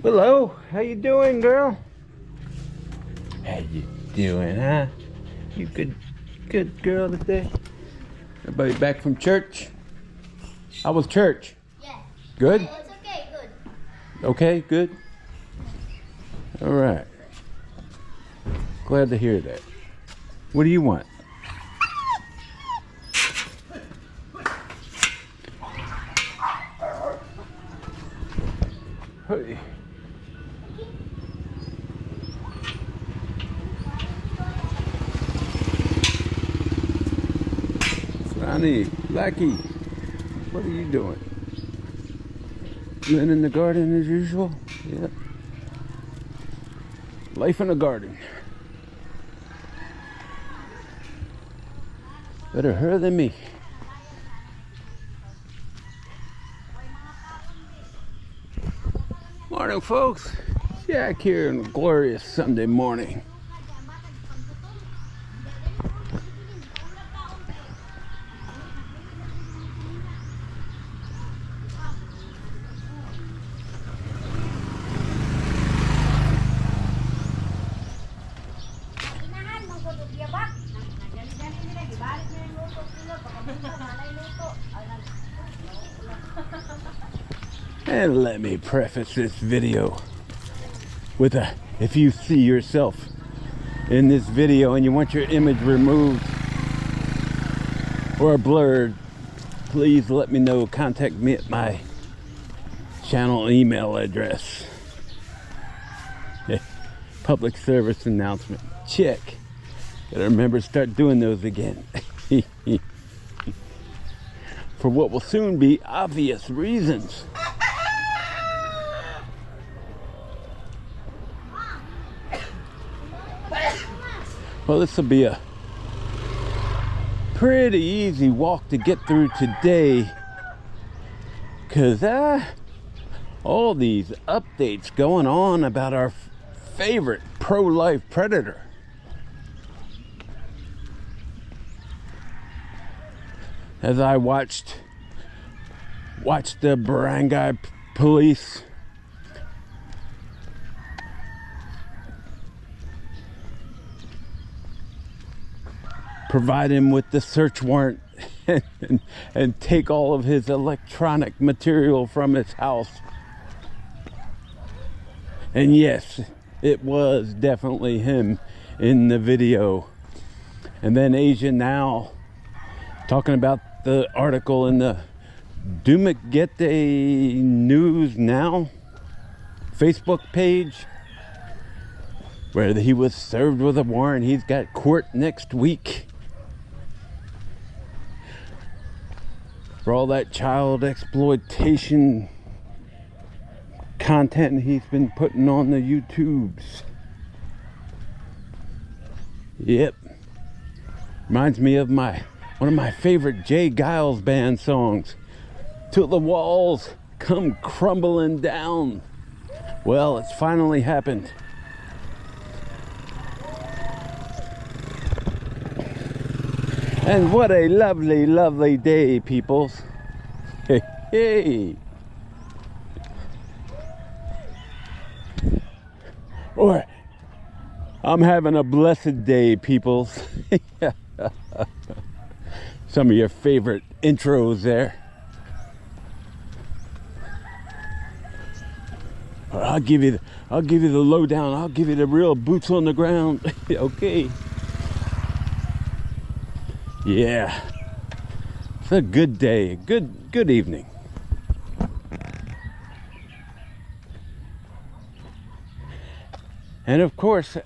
Hello, how you doing, girl? How you doing, huh? You good girl today? Everybody back from church? How was church? Yeah. Good? It's okay, good. Okay, good? All right. Glad to hear that. What do you want? Hey. Sonny, Blackie, what are you doing? Living in the garden as usual? Yeah. Life in the garden. Better her than me. Morning, folks. Jack here on a glorious Sunday morning. And let me preface this video with if you see yourself in this video and you want your image removed or blurred, please let me know. Contact me at my channel email address. Public service announcement. Check. Gotta remember to start doing those again. For what will soon be obvious reasons. Well, this will be a pretty easy walk to get through today, because all these updates going on about our favorite pro-life predator. As I watched the barangay police provide him with the search warrant and take all of his electronic material from his house. And yes, it was definitely him in the video. And then Asia Now talking about the article in the Dumaguete News Now Facebook page where he was served with a warrant. He's got court next week for all that child exploitation content he's been putting on the YouTubes. Yep. Reminds me of one of my favorite Jay Giles band songs, "Till the Walls Come Crumbling Down." Well, it's finally happened. And what a lovely, lovely day, peoples. Hey, hey. Or, I'm having a blessed day, peoples. Some of your favorite intros there. I'll give you the lowdown. I'll give you the real boots on the ground. Okay. Yeah, it's a good day, good evening. And of course,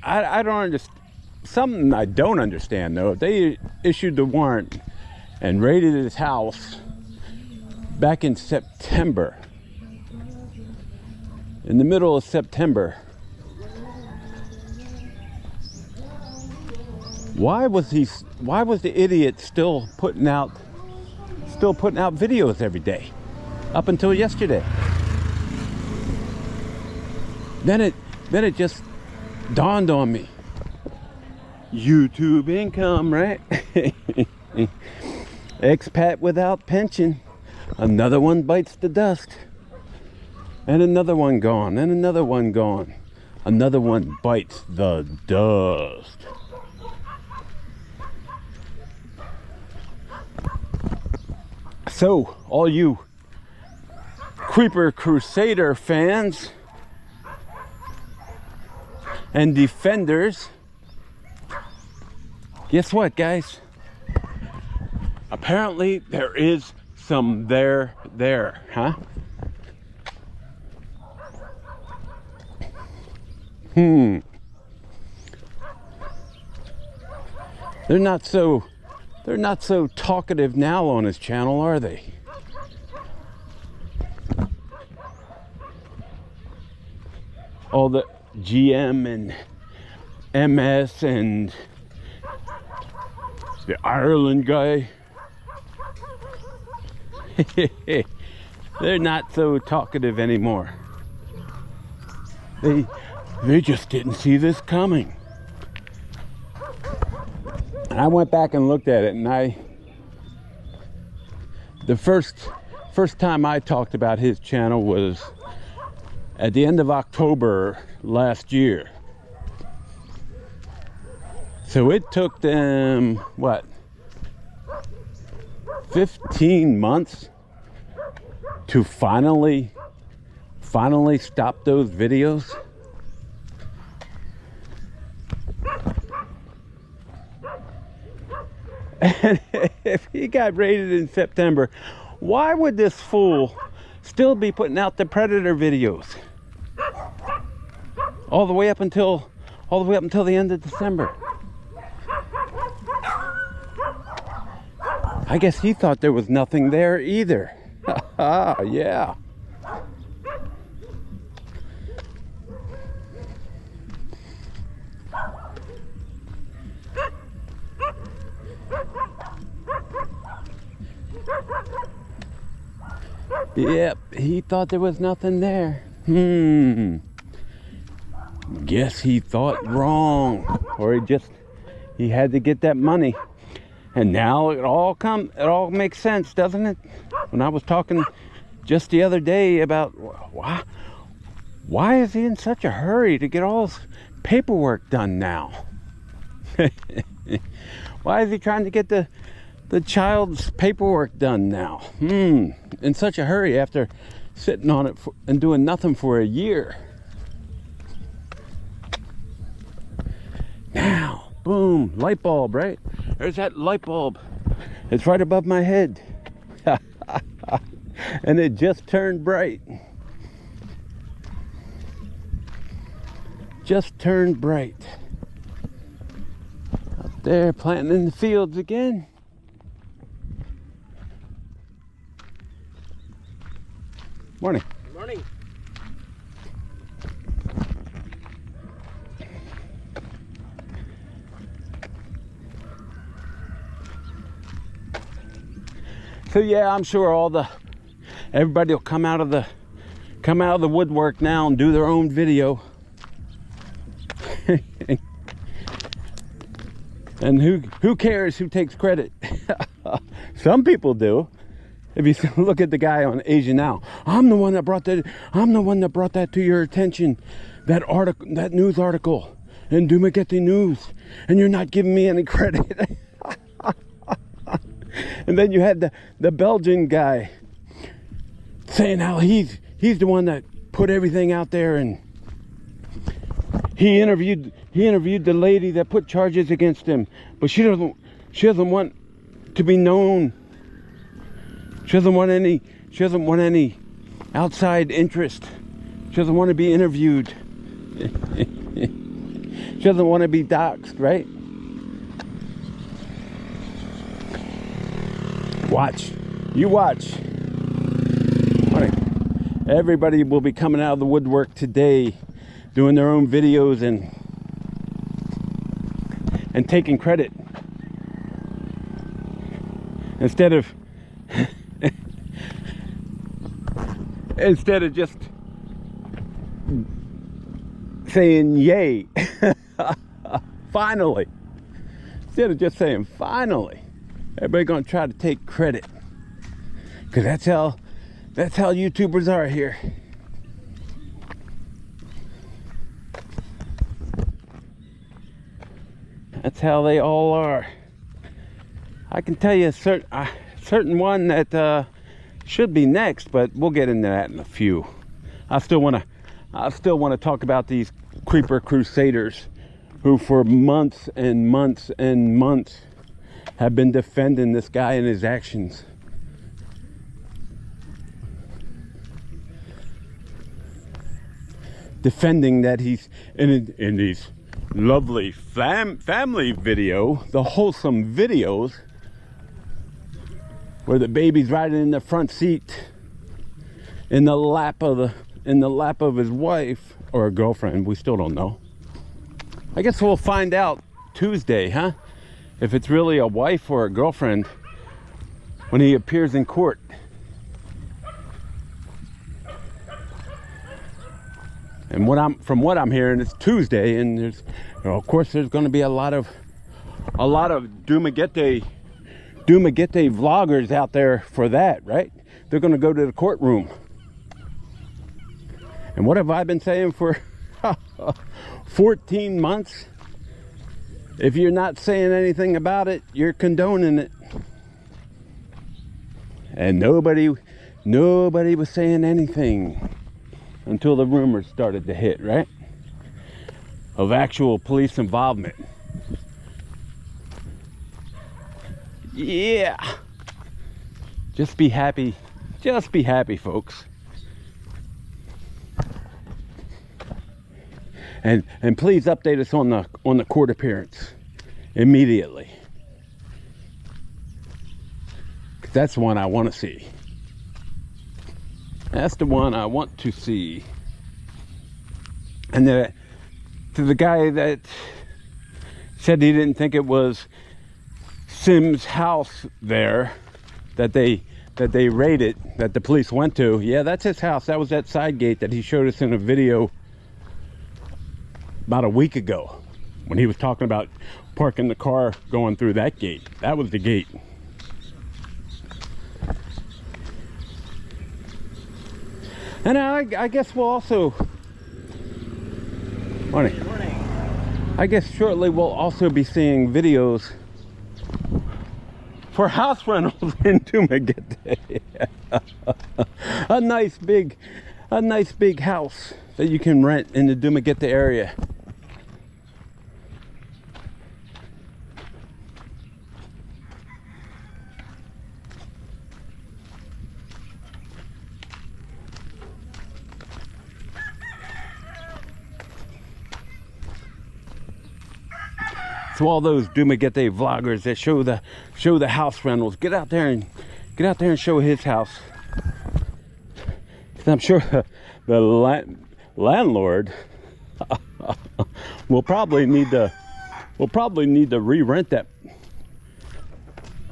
I don't understand, something I don't understand though. They issued the warrant and raided his house back in September, in the middle of September. Why was the idiot still putting out videos every day up until yesterday? Then it just dawned on me. YouTube income, right? Expat without pension. Another one bites the dust. And another one gone, and another one gone. Another one bites the dust. So, all you Creeper Crusader fans and defenders, guess what, guys? Apparently there is some there, huh? They're not so talkative now on his channel, are they? All the GM and MS and the Ireland guy. They're not so talkative anymore. They just didn't see this coming. And I went back and looked at it, and the first time I talked about his channel was at the end of October last year. So it took them, what, 15 months to finally stop those videos? And if he got raided in September, why would this fool still be putting out the Predator videos all the way up until the end of December? I guess he thought there was nothing there either. Yeah. Yep, he thought there was nothing there. Guess he thought wrong, or he had to get that money. And now it all makes sense, doesn't it? When I was talking just the other day about why is he in such a hurry to get all his paperwork done now? Why is he trying to get the child's paperwork done now? In such a hurry after sitting on it and doing nothing for a year. Now, boom, light bulb, right? There's that light bulb. It's right above my head. And it just turned bright. Just turned bright. Up there planting in the fields again. Morning. Good morning. So yeah, I'm sure everybody will come out of the woodwork now and do their own video. And who cares who takes credit? Some people do. If you look at the guy on Asia Now, I'm the one that brought that to your attention, that news article in Dumaguete News, and you're not giving me any credit. And then you had the Belgian guy saying how he's the one that put everything out there, and he interviewed the lady that put charges against him, but she doesn't want to be known. She doesn't want any outside interest. She doesn't want to be interviewed. She doesn't want to be doxxed, right? Watch. You watch. Everybody will be coming out of the woodwork today, doing their own videos and taking credit. Instead of just saying yay. Finally. Instead of just saying finally. Everybody gonna try to take credit, because that's how YouTubers are here. That's how they all are. I can tell you a certain one that should be next, but we'll get into that in a few. I still want to talk about these creeper crusaders who for months and months and months have been defending this guy and his actions. Defending that he's in these lovely family video, the wholesome videos where the baby's riding in the front seat in the lap of his wife or a girlfriend. We still don't know. I guess we'll find out Tuesday, huh? If it's really a wife or a girlfriend when he appears in court. And from what I'm hearing, it's Tuesday, and of course there's going to be a lot of Dumaguete vloggers out there for that, right? They're going to go to the courtroom. And what have I been saying for 14 months? If you're not saying anything about it, you're condoning it. And nobody was saying anything until the rumors started to hit, right? Of actual police involvement. Yeah. Just be happy, folks. And please update us on the court appearance immediately. 'Cause that's the one I want to see. That's the one I want to see. And to the guy that said he didn't think it was Siim's house there that they raided, that the police went to. Yeah, that's his house. That was that side gate that he showed us in a video about a week ago when he was talking about parking the car going through that gate. That was the gate. And I guess we'll also, morning. I guess shortly we'll also be seeing videos for house rentals in Dumaguete. a nice big house that you can rent in the Dumaguete area. So all those Dumaguete vloggers that show the house rentals, get out there and show his house. 'Cause I'm sure the landlord will probably need to re-rent that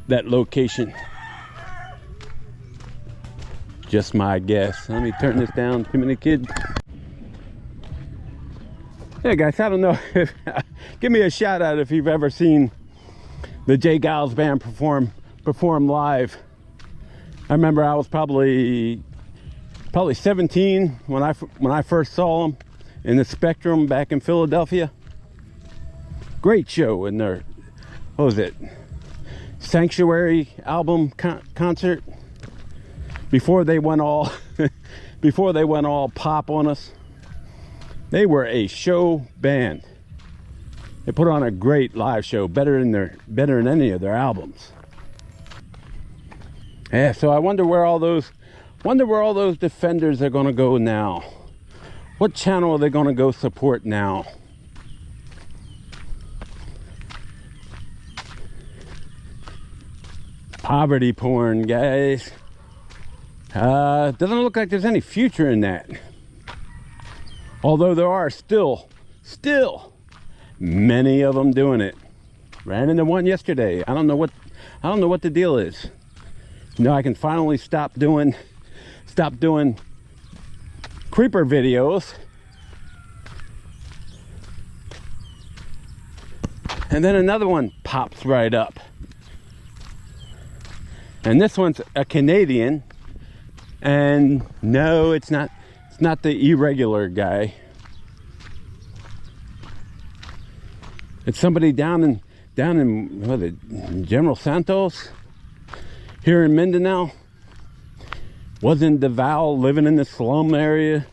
location. Just my guess. Let me turn this down. Too many kids. Hey guys, I don't know if give me a shout out if you've ever seen the J. Giles band perform live. I remember I was probably 17 when I first saw them in the Spectrum back in Philadelphia. Great show in their, what was it, Sanctuary album concert before they went all pop on us. They were a show band. They put on a great live show, better than any of their albums. Yeah, so I wonder where all those defenders are going to go now. What channel are they going to go support now? Poverty porn, guys. Doesn't look like there's any future in that. Although there are still many of them doing it. Ran into one yesterday. I don't know what the deal is. You know, I can finally stop doing creeper videos. And then another one pops right up. And this one's a Canadian. And no, it's not the irregular guy. It's somebody down in what is it, General Santos here in Mindanao. Was in Davao, living in the slum area.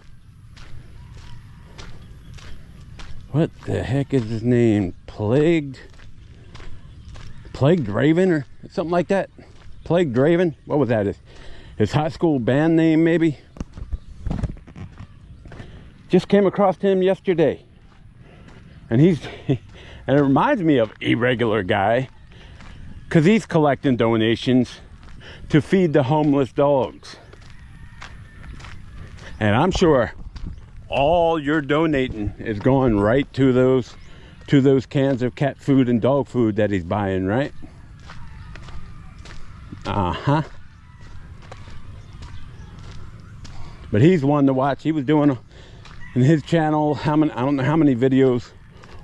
What the heck is his name? Plagued Raven or something like that. Plagued Raven. What was that? His high school band name, maybe. Just came across him yesterday, and and it reminds me of Irregular Guy, because he's collecting donations to feed the homeless dogs. And I'm sure all you're donating is going right to those cans of cat food and dog food that he's buying, right? Uh-huh. But he's one to watch. He was doing in his channel, I don't know how many videos.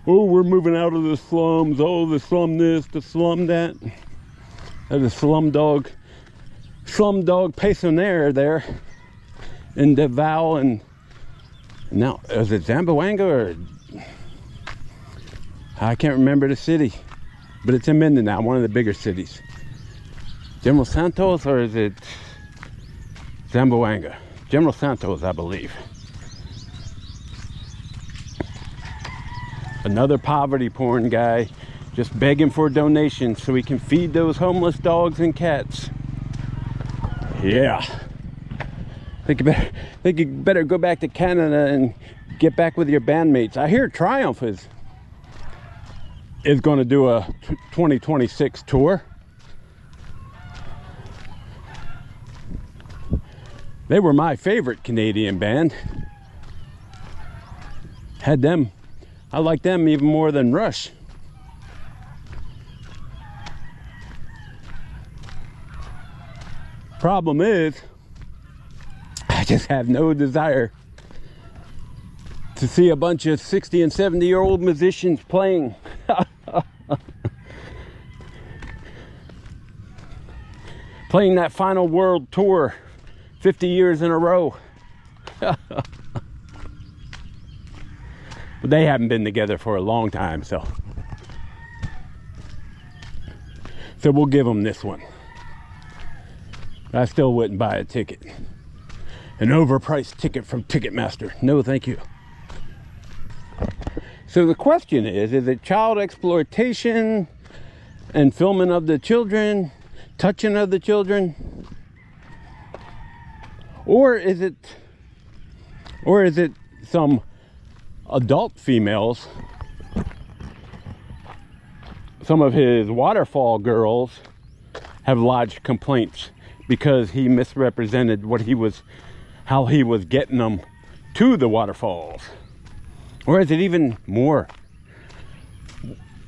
Oh, we're moving out of the slums. Oh, the slum this, the slum that. There's a slum dog pensionaire there in Davao, and now is it Zamboanga or I can't remember the city, but it's in Mindanao, one of the bigger cities. General Santos, or is it Zamboanga? General Santos, I believe. Another poverty porn guy just begging for donations so he can feed those homeless dogs and cats. Yeah. I think you better go back to Canada and get back with your bandmates. I hear Triumph is going to do a 2026 tour. They were my favorite Canadian band. Had them. I like them even more than Rush. Problem is, I just have no desire to see a bunch of 60 and 70-year-old musicians playing. Playing that final world tour 50 years in a row. But they haven't been together for a long time, so we'll give them this one. I still wouldn't buy a ticket. An overpriced ticket from Ticketmaster. No, thank you. So the question is it child exploitation and filming of the children, touching of the children? Or is it some adult females, some of his waterfall girls have lodged complaints because he misrepresented how he was getting them to the waterfalls? Or is it even more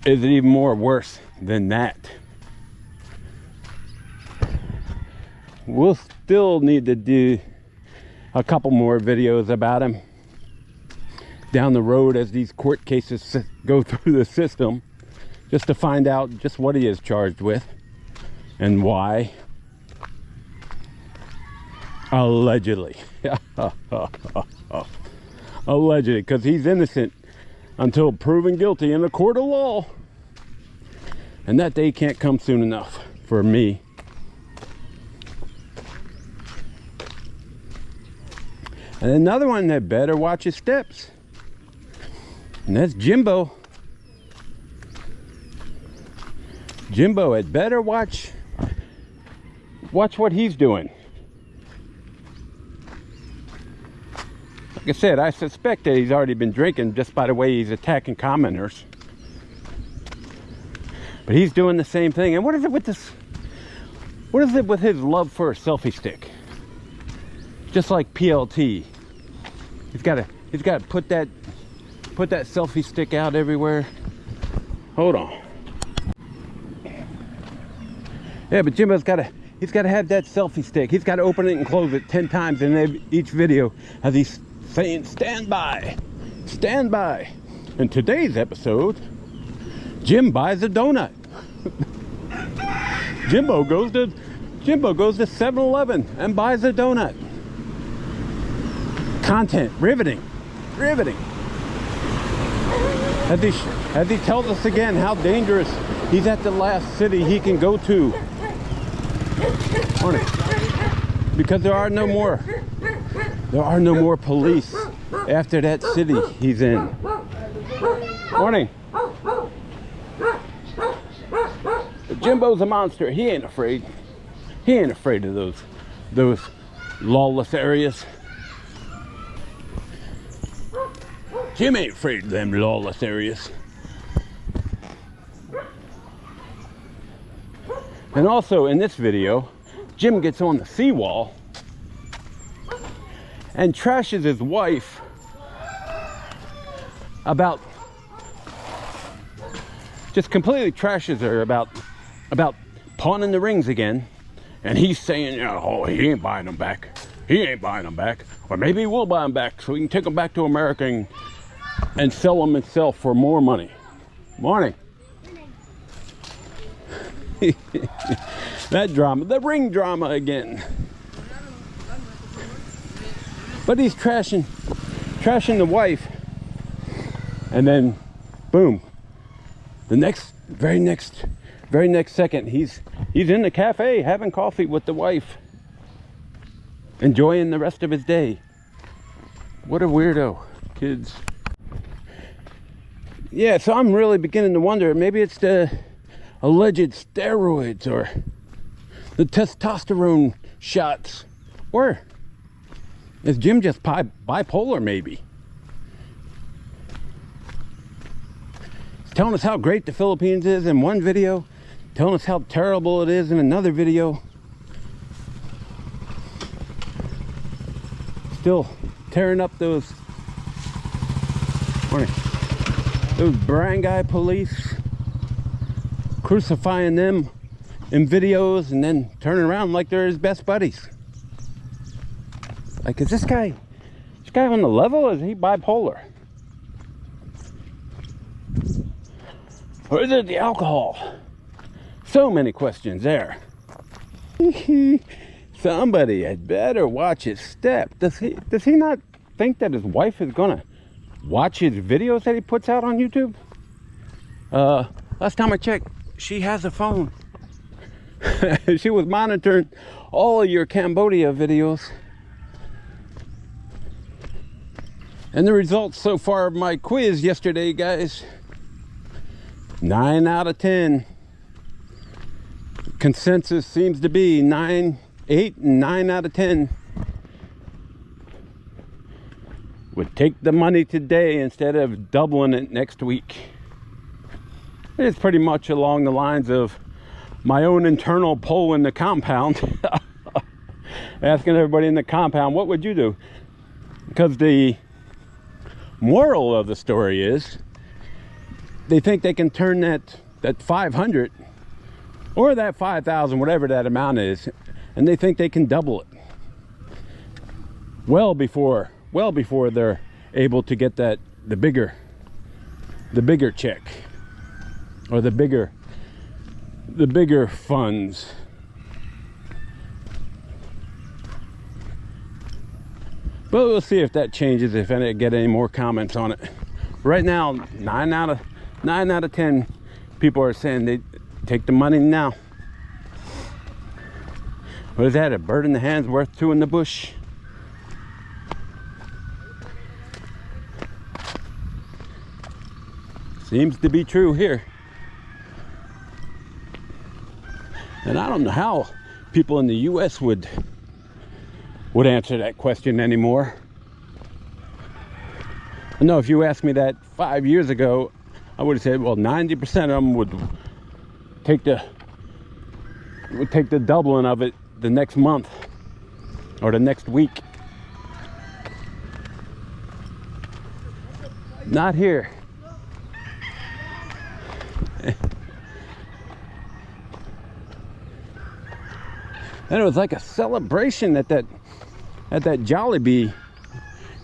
worse than that? We'll still need to do a couple more videos about him down the road as these court cases go through the system, just to find out just what he is charged with and why. Allegedly. Allegedly, because he's innocent until proven guilty in a court of law. And that day can't come soon enough for me. And another one that better watch his steps. And that's Jimbo. Jimbo had better watch what he's doing. Like I said, I suspect that he's already been drinking just by the way he's attacking commenters. But he's doing the same thing. And what is it with this? What is it with his love for a selfie stick? Just like PLT. He's got to put that selfie stick out everywhere. Hold on. Yeah, but Jimbo's he's got to have that selfie stick. He's got to open it and close it 10 times in each video as he's saying, stand by, stand by. In today's episode, Jim buys a donut. Jimbo goes to 7-Eleven and buys a donut. Content, riveting. As he tells us again how dangerous, he's at the last city he can go to. Morning. Because there are no more police after that city he's in. Morning. Jimbo's a monster. He ain't afraid. He ain't afraid of those lawless areas. Jim ain't afraid of them lawless areas. And also in this video, Jim gets on the seawall and trashes his wife about, just completely trashes her about pawning the rings again. And he's saying, oh, he ain't buying them back. He ain't buying them back. Or maybe he will buy them back so he can take them back to America and sell them himself for more money. Morning. That drama, the ring drama again. But he's trashing the wife, and then boom, the very next second he's in the cafe having coffee with the wife, enjoying the rest of his day. What a weirdo, kids. Yeah, so I'm really beginning to wonder, maybe it's the alleged steroids or the testosterone shots, or is Jim just bipolar maybe? He's telling us how great the Philippines is in one video, telling us how terrible it is in another video. Still tearing up those barangay police, crucifying them in videos and then turning around like they're his best buddies. Like, is this guy on the level? Is he bipolar? Or is it the alcohol? So many questions there. Somebody had better watch his step. Does he not think that his wife is gonna watch his videos that he puts out on YouTube? Last time I checked, she has a phone. She was monitoring all of your Cambodia videos. And the results so far of my quiz yesterday, guys, 9 out of 10. Consensus seems to be 8 and 9 out of 10. Would take the money today instead of doubling it next week. It's pretty much along the lines of my own internal poll in the compound. Asking everybody in the compound, what would you do? Because the moral of the story is they think they can turn that 500 or that 5,000, whatever that amount is, and they think they can double it well before they're able to get the bigger check, or the bigger funds. But we'll see if that changes, if I get any more comments on it. Right now, 9 out of 10 people are saying they take the money now. What is that? A bird in the hand's worth two in the bush. Seems to be true here. And I don't know how people in the US would answer that question anymore. I know if you asked me that 5 years ago, I would have said, well, 90% of them would take the doubling of it the next month or the next week. Not here. And it was like a celebration at that Jollibee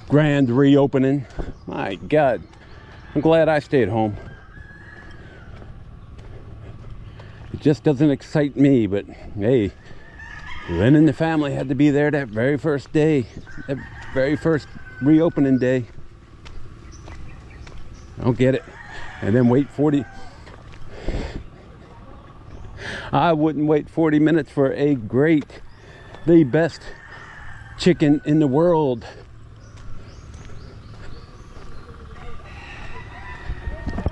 grand reopening. My God, I'm glad I stayed home. It just doesn't excite me, but hey, Lynn and the family had to be there that very first day, that very first reopening day. I don't get it. and then wait 40. I wouldn't wait 40 minutes for a great, the best chicken in the world.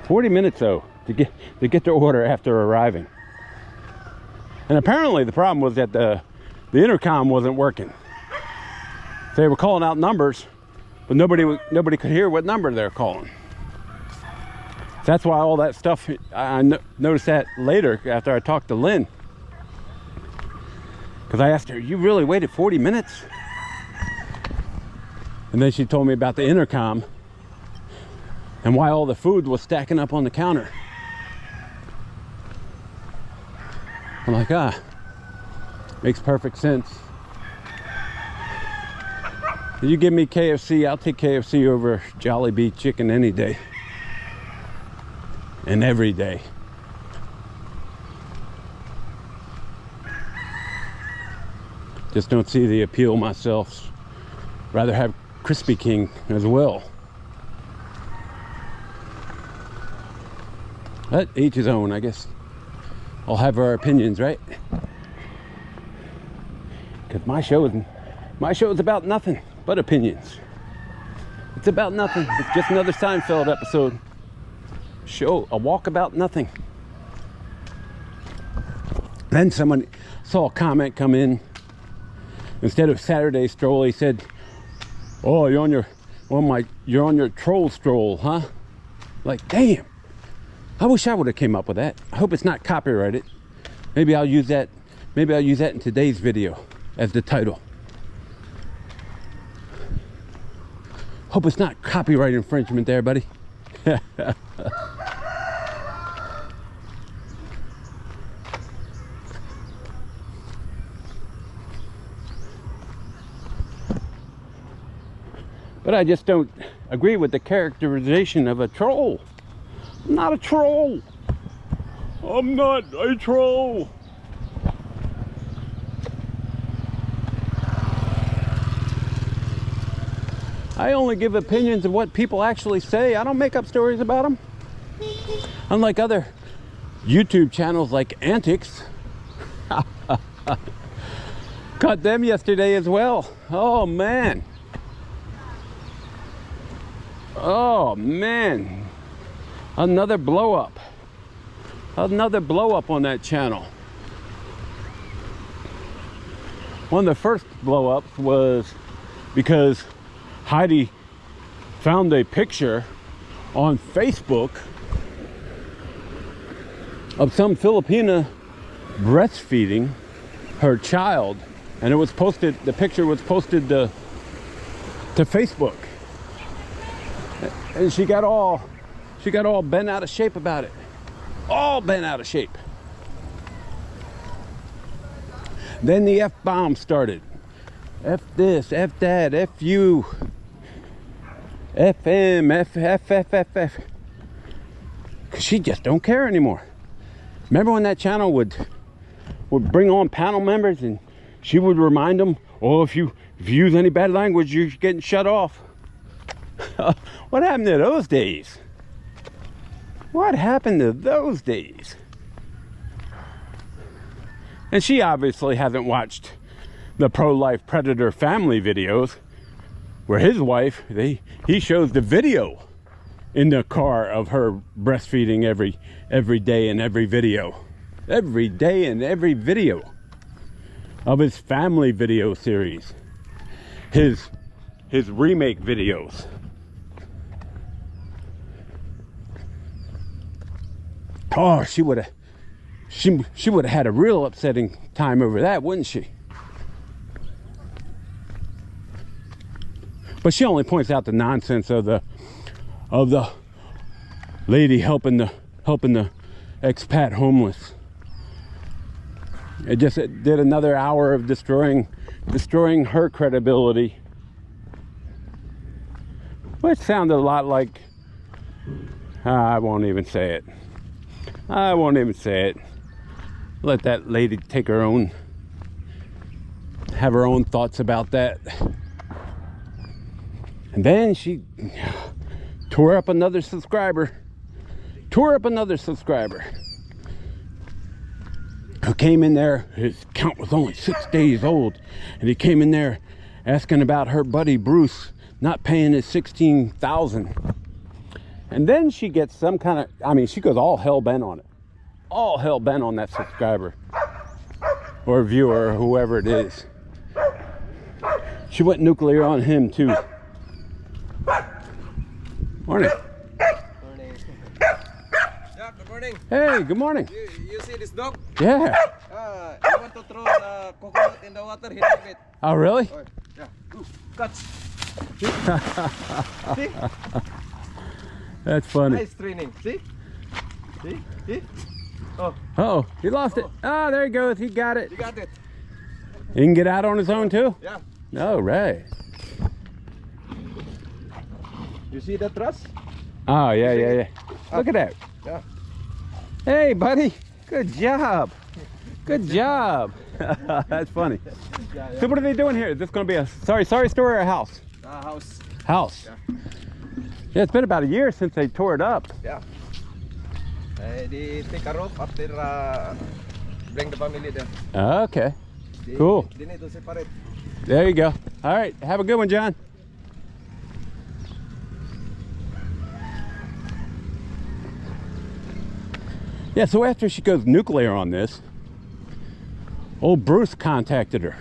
$40 minutes though to get their order after arriving. And apparently the problem was that the intercom wasn't working. They were calling out numbers, but nobody could hear what number they're calling. That's why all that stuff, I noticed that later after I talked to Lynn. Because I asked her, you really waited 40 minutes? And then she told me about the intercom and why all the food was stacking up on the counter. I'm like, makes perfect sense. You give me KFC, I'll take KFC over Jollibee chicken any day. And every day. Just don't see the appeal myself. Rather have Crispy King as well. But each his own, I guess. All have our opinions, right? Because my show is about nothing but opinions. It's about nothing. It's just another Seinfeld episode. Show a walk about nothing. Then someone saw a comment come in. Instead of Saturday stroll, he said, "Oh, you're on your troll stroll, huh?" Like, damn. I wish I would have came up with that. I hope it's not copyrighted. Maybe I'll use that. Maybe I'll use that in today's video as the title. Hope it's not copyright infringement there, buddy. But I just don't agree with the characterization of a troll. I'm not a troll. I'm not a troll. I only give opinions of what people actually say. I don't make up stories about them. Unlike other YouTube channels like Antics. Caught them yesterday as well. Oh man. Oh man. Another blow up. Another blow up on that channel. One of the first blow ups was because Heidi found a picture on Facebook of some Filipina breastfeeding her child, and it was posted, the picture was posted to Facebook, and she got all bent out of shape about it. All bent out of shape. Then the F-bomb started. F this, F that, F you, FM, F. Cause she just don't care anymore. Remember when that channel would bring on panel members and she would remind them, oh, if you use any bad language, you're getting shut off. What happened to those days? What happened to those days? And she obviously hasn't watched the pro-life predator family videos where his wife, he shows the video in the car of her breastfeeding every day in every video. Every day in every video of his family video series. His remake videos. Oh, she would have had a real upsetting time over that, wouldn't she? But she only points out the nonsense of the lady helping the expat homeless. It did another hour of destroying her credibility. Which sounded a lot like, I won't even say it. I won't even say it. Let that lady have her own thoughts about that. And then she tore up another subscriber. tore up another subscriber who came in there. His account was only 6 days old, and he came in there asking about her buddy Bruce not paying his $16,000. And then she gets some kind of, I mean, she goes all hell bent on it. All hell bent on that subscriber or viewer or whoever it is. She went nuclear on him too. Morning. Morning. Yeah, good morning. Hey, good morning. You see this dog? Yeah. You want to throw the coconut in the water, hit it. Oh, really? Oh, yeah. Ooh, catch. See? That's funny. Nice training. See? See? See? Oh, Oh, he lost it. Oh, there he goes. He got it. you got it. He can get out on his own too? Yeah. Oh, right. You see the truss? Oh, yeah, yeah, yeah. Look at that. Yeah. Hey, buddy. Good job. Good job. That's funny. Yeah, So what are they doing here? Is this going to be a sorry store or a house? House. House. Yeah. Yeah, it's been about a year since they tore it up. Yeah. They take a rope after bring the family there. Okay. Cool. They need to separate. There you go. All right. Have a good one, John. Yeah, so after she goes nuclear on this, old Bruce contacted her.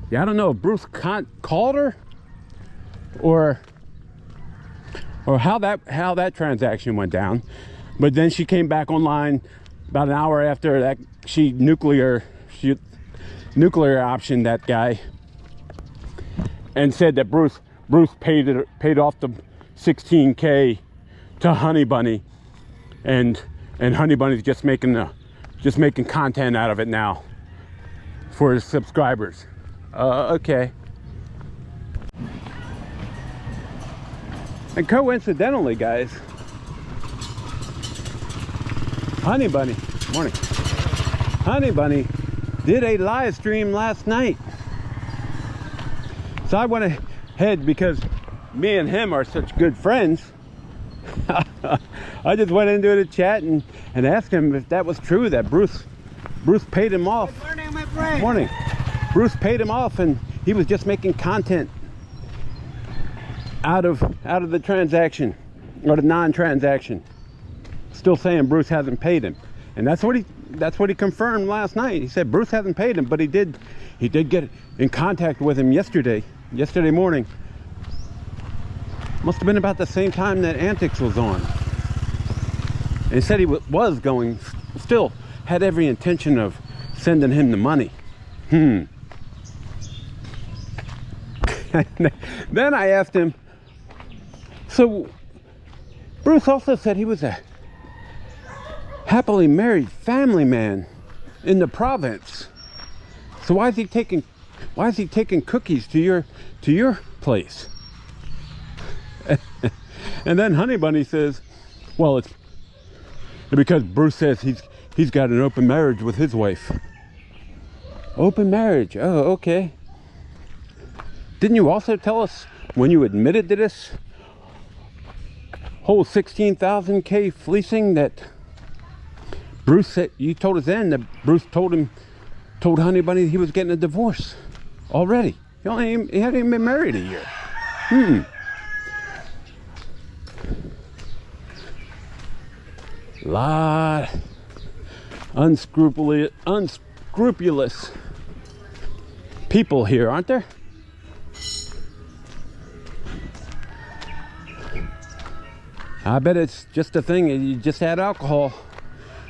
Yeah, I don't know if Bruce called her or how that transaction went down. But then she came back online about an hour after that. She nuclear optioned that guy and said that Bruce paid off the $16K to Honey Bunny, and Honey Bunny's just making content out of it now for his subscribers. Okay. And coincidentally, guys, Honey Bunny, morning. Honey Bunny did a live stream last night. So I went ahead, because me and him are such good friends. I just went into the chat and asked him if that was true, that Bruce paid him off. Good morning, my friend. Morning. Bruce paid him off and he was just making content out of the transaction or the non-transaction. Still saying Bruce hasn't paid him. And that's what he confirmed last night. He said Bruce hasn't paid him, but he did get in contact with him yesterday morning. Must have been about the same time that Antics was on. And he said he was going, still had every intention of sending him the money. Then I asked him, so Bruce also said he was a happily married family man in the province. So why is he taking cookies to your place? And then Honey Bunny says, well, it's because Bruce says he's got an open marriage with his wife. Open marriage. Oh, okay. Didn't you also tell us when you admitted to this whole 16,000K fleecing that Bruce said, you told us then that Bruce told Honey Bunny he was getting a divorce already. He hadn't even been married a year. Lot unscrupulous people here, aren't there? I bet it's just a thing. You just add alcohol.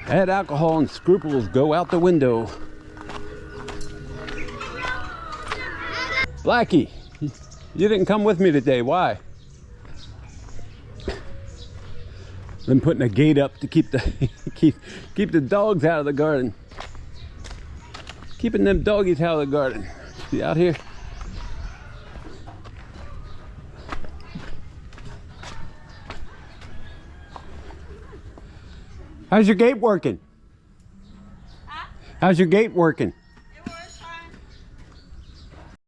Add alcohol and scruples go out the window. Blackie, you didn't come with me today. Why? Been putting a gate up to keep the dogs out of the garden. Keeping them doggies out of the garden. See out here? How's your gate working? How's your gate working?